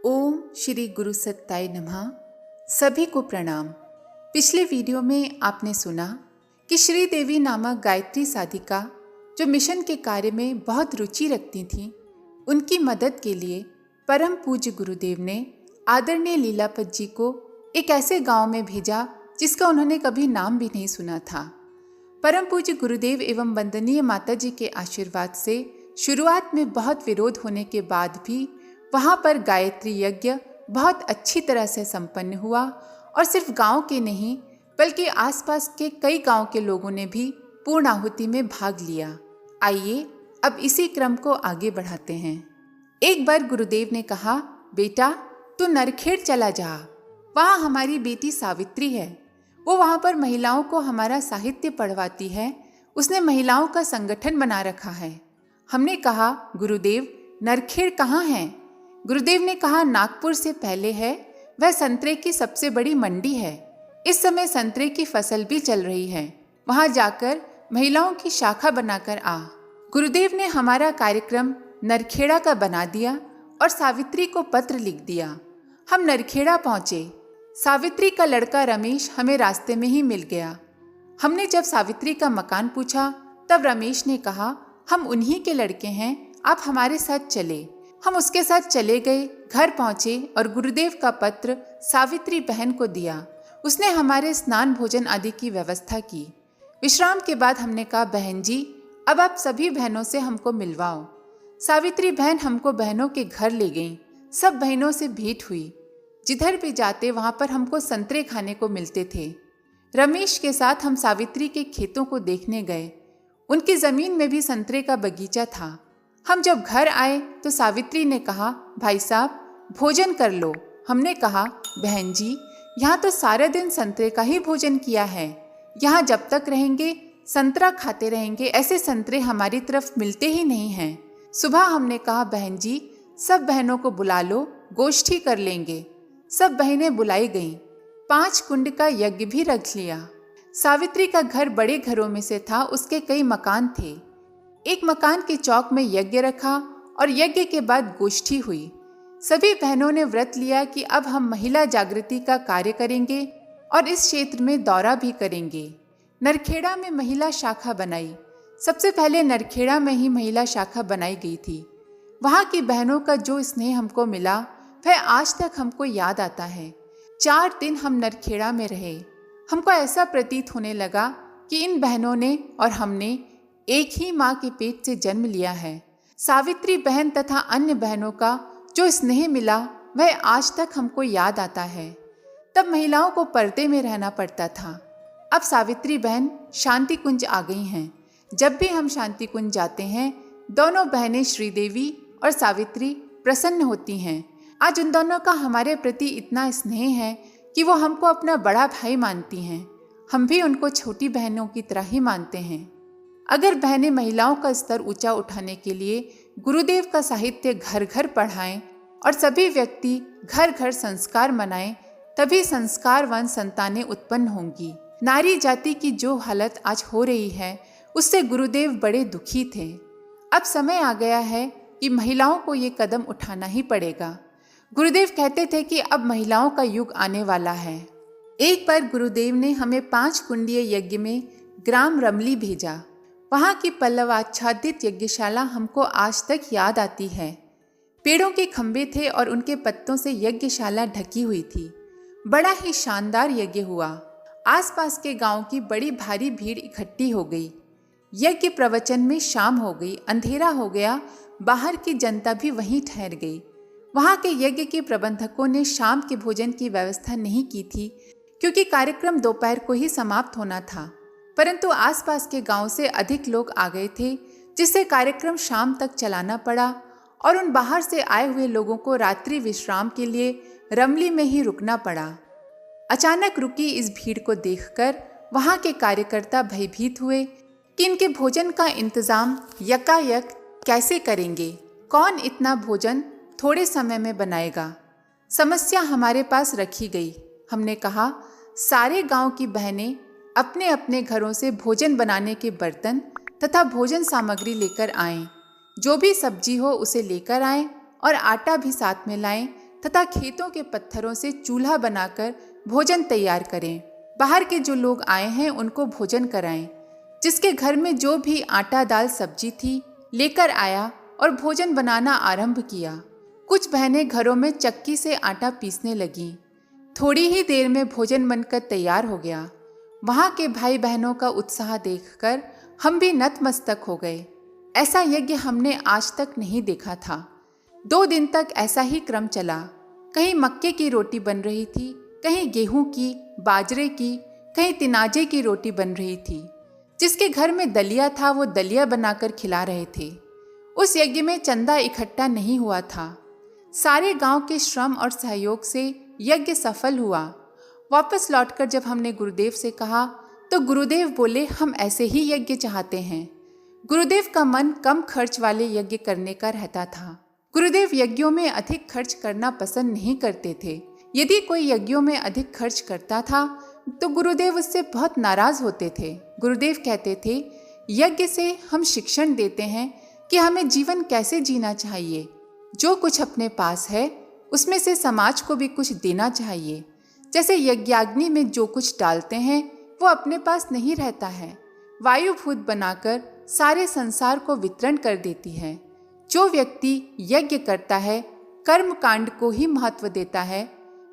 ओम श्री गुरु सत्ताय नमः। सभी को प्रणाम। पिछले वीडियो में आपने सुना कि श्री देवी नामक गायत्री साधिका जो मिशन के कार्य में बहुत रुचि रखती थीं, उनकी मदद के लिए परम पूज्य गुरुदेव ने आदरणीय लीलापत जी को एक ऐसे गांव में भेजा जिसका उन्होंने कभी नाम भी नहीं सुना था। परम पूज्य गुरुदेव एवं वंदनीय माता जी के आशीर्वाद से शुरुआत में बहुत विरोध होने के बाद भी वहाँ पर गायत्री यज्ञ बहुत अच्छी तरह से संपन्न हुआ और सिर्फ गांव के नहीं बल्कि आसपास के कई गांव के लोगों ने भी पूर्ण आहुति में भाग लिया। आइए अब इसी क्रम को आगे बढ़ाते हैं। एक बार गुरुदेव ने कहा, बेटा तू नरखेड़ चला जा, वहाँ हमारी बेटी सावित्री है, वो वहाँ पर महिलाओं को हमारा साहित्य पढ़वाती है, उसने महिलाओं का संगठन बना रखा है। हमने कहा, गुरुदेव नरखेड़ कहाँ है? गुरुदेव ने कहा, नागपुर से पहले है, वह संतरे की सबसे बड़ी मंडी है। इस समय संतरे की फसल भी चल रही है, वहां जाकर महिलाओं की शाखा बनाकर आ। गुरुदेव ने हमारा कार्यक्रम नरखेड़ा का बना दिया और सावित्री को पत्र लिख दिया। हम नरखेड़ा पहुंचे। सावित्री का लड़का रमेश हमें रास्ते में ही मिल गया। हमने जब सावित्री का मकान पूछा तब रमेश ने कहा, हम उन्हीं के लड़के हैं, आप हमारे साथ चले। हम उसके साथ चले गए, घर पहुंचे और गुरुदेव का पत्र सावित्री बहन को दिया। उसने हमारे स्नान भोजन आदि की व्यवस्था की। विश्राम के बाद हमने कहा, बहन जी अब आप सभी बहनों से हमको मिलवाओ। सावित्री बहन हमको बहनों के घर ले गई। सब बहनों से भेंट हुई। जिधर भी जाते वहां पर हमको संतरे खाने को मिलते थे। रमेश के साथ हम सावित्री के खेतों को देखने गए। उनकी जमीन में भी संतरे का बगीचा था। हम जब घर आए तो सावित्री ने कहा, भाई साहब भोजन कर लो। हमने कहा, बहन जी यहाँ तो सारे दिन संतरे का ही भोजन किया है, यहाँ जब तक रहेंगे संतरा खाते रहेंगे, ऐसे संतरे हमारी तरफ मिलते ही नहीं हैं। सुबह हमने कहा, बहन जी सब बहनों को बुला लो, गोष्ठी कर लेंगे। सब बहनें बुलाई गईं। 5 कुंड का यज्ञ भी रख लिया। सावित्री का घर बड़े घरों में से था, उसके कई मकान थे। एक मकान के चौक में यज्ञ रखा और यज्ञ के बाद गोष्ठी हुई। सभी बहनों ने व्रत लिया कि अब हम महिला जागृति का कार्य करेंगे और इस क्षेत्र में दौरा भी करेंगे। नरखेड़ा में महिला शाखा बनाई। सबसे पहले नरखेड़ा में ही महिला शाखा बनाई गई थी। वहाँ की बहनों का जो स्नेह हमको मिला वह आज तक हमको याद आता है। 4 दिन हम नरखेड़ा में रहे। हमको ऐसा प्रतीत होने लगा कि इन बहनों ने और हमने एक ही माँ के पेट से जन्म लिया है। सावित्री बहन तथा अन्य बहनों का जो स्नेह मिला वह आज तक हमको याद आता है। तब महिलाओं को पर्दे में रहना पड़ता था। अब सावित्री बहन शांति कुंज आ गई हैं। जब भी हम शांति कुंज जाते हैं दोनों बहनें श्रीदेवी और सावित्री प्रसन्न होती हैं। आज उन दोनों का हमारे प्रति इतना स्नेह है कि वो हमको अपना बड़ा भाई मानती हैं। हम भी उनको छोटी बहनों की तरह ही मानते हैं। अगर बहनें महिलाओं का स्तर ऊंचा उठाने के लिए गुरुदेव का साहित्य घर घर पढ़ाएं और सभी व्यक्ति घर घर संस्कार मनाएं, तभी संस्कारवान संतानें उत्पन्न होंगी। नारी जाति की जो हालत आज हो रही है उससे गुरुदेव बड़े दुखी थे। अब समय आ गया है कि महिलाओं को ये कदम उठाना ही पड़ेगा। गुरुदेव कहते थे कि अब महिलाओं का युग आने वाला है। एक बार गुरुदेव ने हमें 5 कुंडीय यज्ञ में ग्राम रमली भेजा। वहाँ की पल्लवाच्छादित यज्ञशाला हमको आज तक याद आती है। पेड़ों के खंभे थे और उनके पत्तों से यज्ञशाला ढकी हुई थी। बड़ा ही शानदार यज्ञ हुआ। आसपास के गांव की बड़ी भारी भीड़ इकट्ठी हो गई। यज्ञ प्रवचन में शाम हो गई, अंधेरा हो गया। बाहर की जनता भी वहीं ठहर गई। वहाँ के यज्ञ के प्रबंधकों ने शाम के भोजन की व्यवस्था नहीं की थी क्योंकि कार्यक्रम दोपहर को ही समाप्त होना था। परंतु आसपास के गांव से अधिक लोग आ गए थे जिससे कार्यक्रम शाम तक चलाना पड़ा और उन बाहर से आए हुए लोगों को रात्रि विश्राम के लिए रमली में ही रुकना पड़ा। अचानक रुकी इस भीड़ को देखकर वहां के कार्यकर्ता भयभीत हुए कि इनके भोजन का इंतजाम यकायक कैसे करेंगे, कौन इतना भोजन थोड़े समय में बनाएगा। समस्या हमारे पास रखी गई। हमने कहा, सारे गांव की बहनें अपने अपने घरों से भोजन बनाने के बर्तन तथा भोजन सामग्री लेकर आएं। जो भी सब्जी हो उसे लेकर आएं और आटा भी साथ में लाएं तथा खेतों के पत्थरों से चूल्हा बनाकर भोजन तैयार करें। बाहर के जो लोग आए हैं उनको भोजन कराएं। जिसके घर में जो भी आटा दाल सब्जी थी लेकर आया और भोजन बनाना आरंभ किया। कुछ बहनें घरों में चक्की से आटा पीसने लगीं। थोड़ी ही देर में भोजन बनकर तैयार हो गया। वहाँ के भाई बहनों का उत्साह देखकर हम भी नतमस्तक हो गए। ऐसा यज्ञ हमने आज तक नहीं देखा था। 2 दिन तक ऐसा ही क्रम चला। कहीं मक्के की रोटी बन रही थी, कहीं गेहूं की, बाजरे की, कहीं तिनाजे की रोटी बन रही थी। जिसके घर में दलिया था वो दलिया बनाकर खिला रहे थे। उस यज्ञ में चंदा इकट्ठा नहीं हुआ था। सारे गांव के श्रम और सहयोग से यज्ञ सफल हुआ। वापस लौटकर जब हमने गुरुदेव से कहा तो गुरुदेव बोले, हम ऐसे ही यज्ञ चाहते हैं। गुरुदेव का मन कम खर्च वाले यज्ञ करने का रहता था। गुरुदेव यज्ञों में अधिक खर्च करना पसंद नहीं करते थे। यदि कोई यज्ञों में अधिक खर्च करता था तो गुरुदेव उससे बहुत नाराज होते थे। गुरुदेव कहते थे, यज्ञ से हम शिक्षण देते हैं कि हमें जीवन कैसे जीना चाहिए। जो कुछ अपने पास है उसमें से समाज को भी कुछ देना चाहिए। जैसे यज्ञाग्नि में जो कुछ डालते हैं वो अपने पास नहीं रहता है, वायुभूत बनाकर सारे संसार को वितरण कर देती है। जो व्यक्ति यज्ञ करता है कर्म कांड को ही महत्व देता है,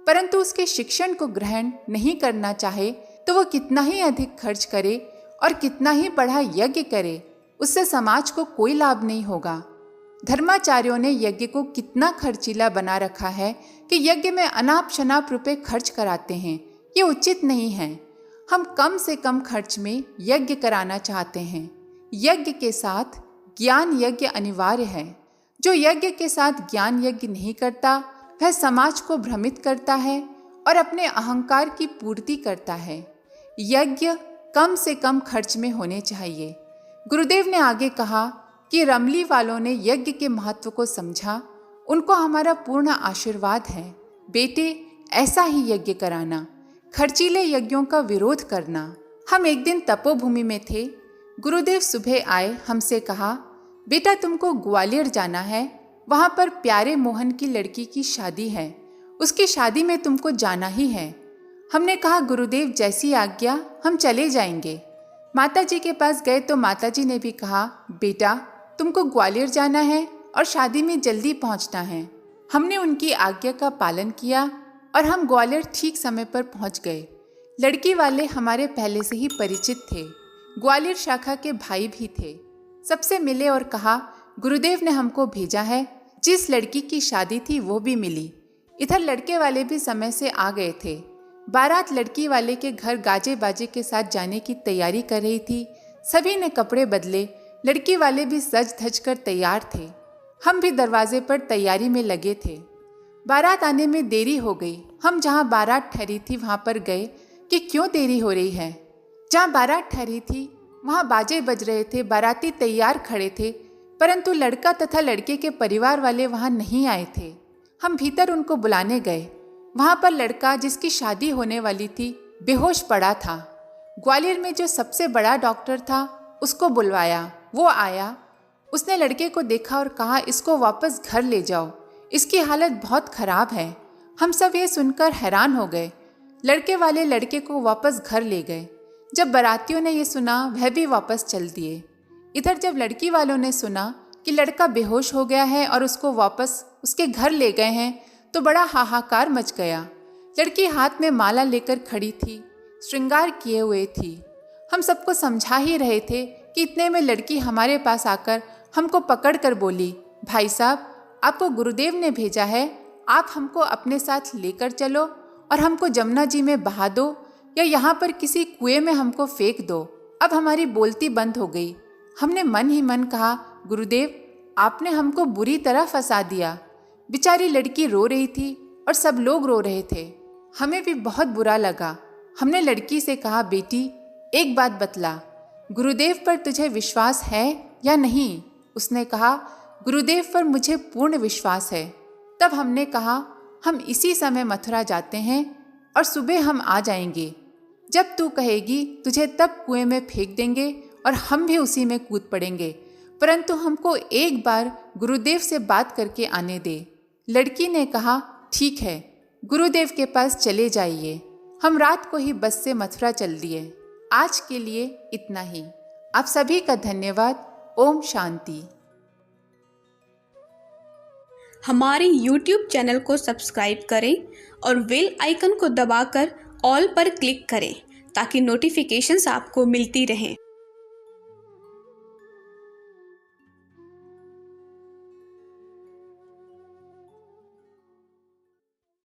परंतु उसके शिक्षण को ग्रहण नहीं करना चाहे तो वो कितना ही अधिक खर्च करे और कितना ही बड़ा यज्ञ करे, उससे समाज को कोई लाभ नहीं होगा। धर्माचार्यों ने यज्ञ को कितना खर्चीला बना रखा है कि यज्ञ में अनाप शनाप रुपए खर्च कराते हैं। ये उचित नहीं है। हम कम से कम खर्च में यज्ञ कराना चाहते हैं। यज्ञ के साथ ज्ञान यज्ञ अनिवार्य है। जो यज्ञ के साथ ज्ञान यज्ञ नहीं करता वह समाज को भ्रमित करता है और अपने अहंकार की पूर्ति करता है। यज्ञ कम से कम खर्च में होने चाहिए। गुरुदेव ने आगे कहा कि रमली वालों ने यज्ञ के महत्व को समझा। उनको हमारा पूर्ण आशीर्वाद है। बेटे, ऐसा ही यज्ञ कराना, खर्चीले यज्ञों का विरोध करना। हम एक दिन तपोभूमि में थे। गुरुदेव सुबह आए, हमसे कहा, बेटा तुमको ग्वालियर जाना है, वहाँ पर प्यारे मोहन की लड़की की शादी है, उसकी शादी में तुमको जाना ही है। हमने कहा, गुरुदेव जैसी आज्ञा, हम चले जाएंगे। माताजी के पास गए तो माताजी ने भी कहा, बेटा तुमको ग्वालियर जाना है और शादी में जल्दी पहुंचना है। हमने उनकी आज्ञा का पालन किया और हम ग्वालियर ठीक समय पर पहुंच गए। लड़की वाले हमारे पहले से ही परिचित थे। ग्वालियर शाखा के भाई भी थे। सबसे मिले और कहा, गुरुदेव ने हमको भेजा है। जिस लड़की की शादी थी वो भी मिली। इधर लड़के वाले भी समय से आ गए थे। बारात लड़की वाले के घर गाजे बाजे के साथ जाने की तैयारी कर रही थी। सभी ने कपड़े बदले। लड़की वाले भी सज धज कर तैयार थे। हम भी दरवाजे पर तैयारी में लगे थे। बारात आने में देरी हो गई। हम जहाँ बारात ठहरी थी वहाँ पर गए कि क्यों देरी हो रही है। जहाँ बारात ठहरी थी वहाँ बाजे बज रहे थे, बाराती तैयार खड़े थे, परंतु लड़का तथा लड़के के परिवार वाले वहाँ नहीं आए थे। हम भीतर उनको बुलाने गए। वहाँ पर लड़का जिसकी शादी होने वाली थी बेहोश पड़ा था। ग्वालियर में जो सबसे बड़ा डॉक्टर था उसको बुलवाया। वो आया। उसने लड़के को देखा और कहा, इसको वापस घर ले जाओ, इसकी हालत बहुत खराब है। हम सब ये सुनकर हैरान हो गए। लड़के वाले लड़के को वापस घर ले गए। जब बारातियों ने ये सुना वह भी वापस चल दिए। इधर जब लड़की वालों ने सुना कि लड़का बेहोश हो गया है और उसको वापस उसके घर ले गए हैं तो बड़ा हाहाकार मच गया। लड़की हाथ में माला लेकर खड़ी थी, श्रृंगार किए हुए थी। हम सबको समझा ही रहे थे कि इतने में लड़की हमारे पास आकर हमको पकड़कर बोली, भाई साहब आपको गुरुदेव ने भेजा है, आप हमको अपने साथ लेकर चलो और हमको जमुना जी में बहा दो या यहाँ पर किसी कुएं में हमको फेंक दो। अब हमारी बोलती बंद हो गई। हमने मन ही मन कहा, गुरुदेव आपने हमको बुरी तरह फंसा दिया। बेचारी लड़की रो रही थी और सब लोग रो रहे थे। हमें भी बहुत बुरा लगा। हमने लड़की से कहा, बेटी एक बात बतला, गुरुदेव पर तुझे विश्वास है या नहीं? उसने कहा, गुरुदेव पर मुझे पूर्ण विश्वास है। तब हमने कहा, हम इसी समय मथुरा जाते हैं और सुबह हम आ जाएंगे। जब तू कहेगी तुझे तब कुएं में फेंक देंगे और हम भी उसी में कूद पड़ेंगे, परंतु हमको एक बार गुरुदेव से बात करके आने दे। लड़की ने कहा, ठीक है, गुरुदेव के पास चले जाइए। हम रात को ही बस से मथुरा चल दिए। आज के लिए इतना ही। आप सभी का धन्यवाद। ओम शांति। हमारे YouTube चैनल को सब्सक्राइब करें और बेल आइकन को दबाकर ऑल पर क्लिक करें ताकि नोटिफिकेशंस आपको मिलती रहें।